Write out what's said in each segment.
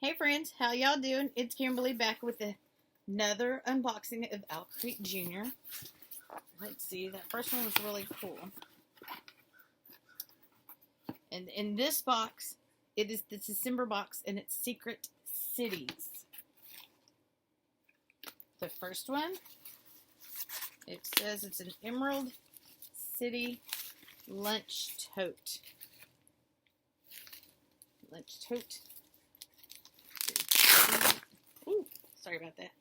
Hey friends, how y'all doing? It's Kimberly back with another unboxing of Owlcrate Jr. Let's see, that first one was really cool. And in this box, it is the December box and it's Secret Cities. The first one, it says it's an Emerald City lunch tote. Lunch tote. Ooh, sorry about that.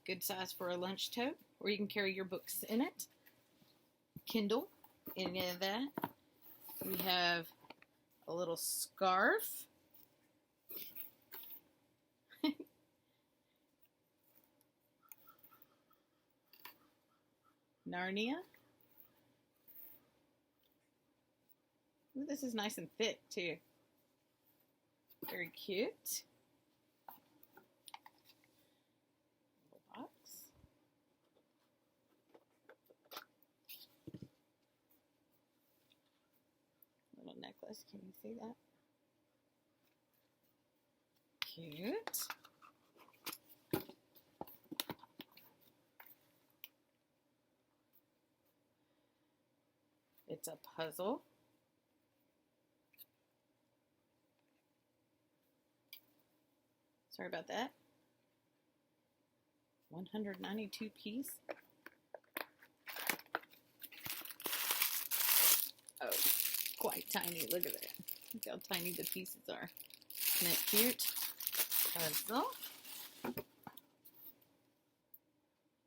Good size for a lunch tote, or you can carry your books in it. Kindle, any of that. We have a little scarf. Narnia. Ooh, this is nice and thick too. Very cute. Little box. Little necklace. Can you see that? Cute. It's a puzzle. Sorry about that. 192 piece. Oh, quite tiny. Look at that. Look how tiny the pieces are. Isn't that cute? Puzzle.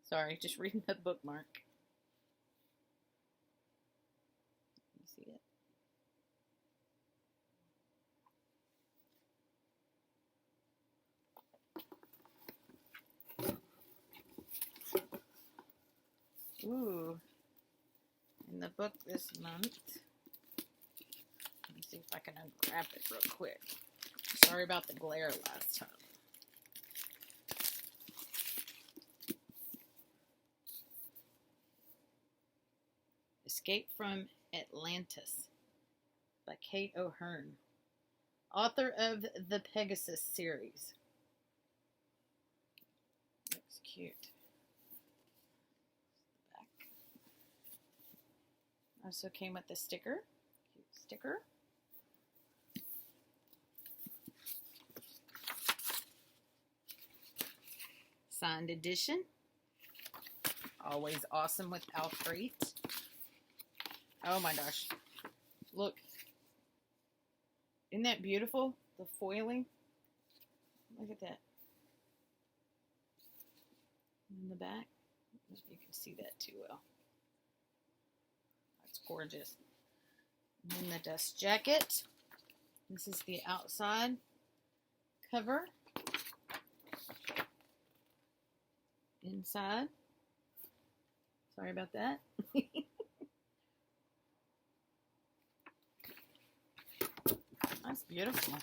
Sorry, just reading the bookmark. You see it? Ooh, in the book this month, let me see if I can unwrap it real quick. Sorry about the glare last time. Escape from Atlantis by Kate O'Hearn, author of the Pegasus series. Looks cute. Also came with the sticker. Cute sticker. Signed edition. Always awesome with Owlcrate. Oh my gosh. Look. Isn't that beautiful? The foiling. Look at that. In the back. I don't know if you can see that too well. Gorgeous. And then the dust jacket. This is the outside cover. Inside. Sorry about that. That's beautiful.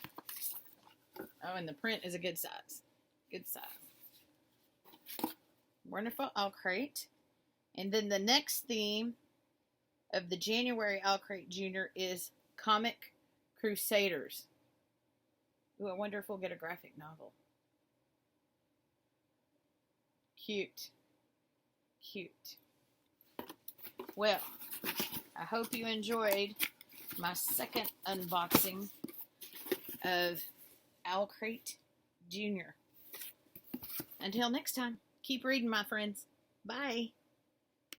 Oh, and the print is a good size. Good size. Wonderful Owlcrate. And then the next theme of the January Owlcrate Jr. is Comic Crusaders. Ooh, I wonder if we'll get a graphic novel. Cute. Cute. Well, I hope you enjoyed my second unboxing of Owlcrate Jr. Until next time, keep reading, my friends. Bye.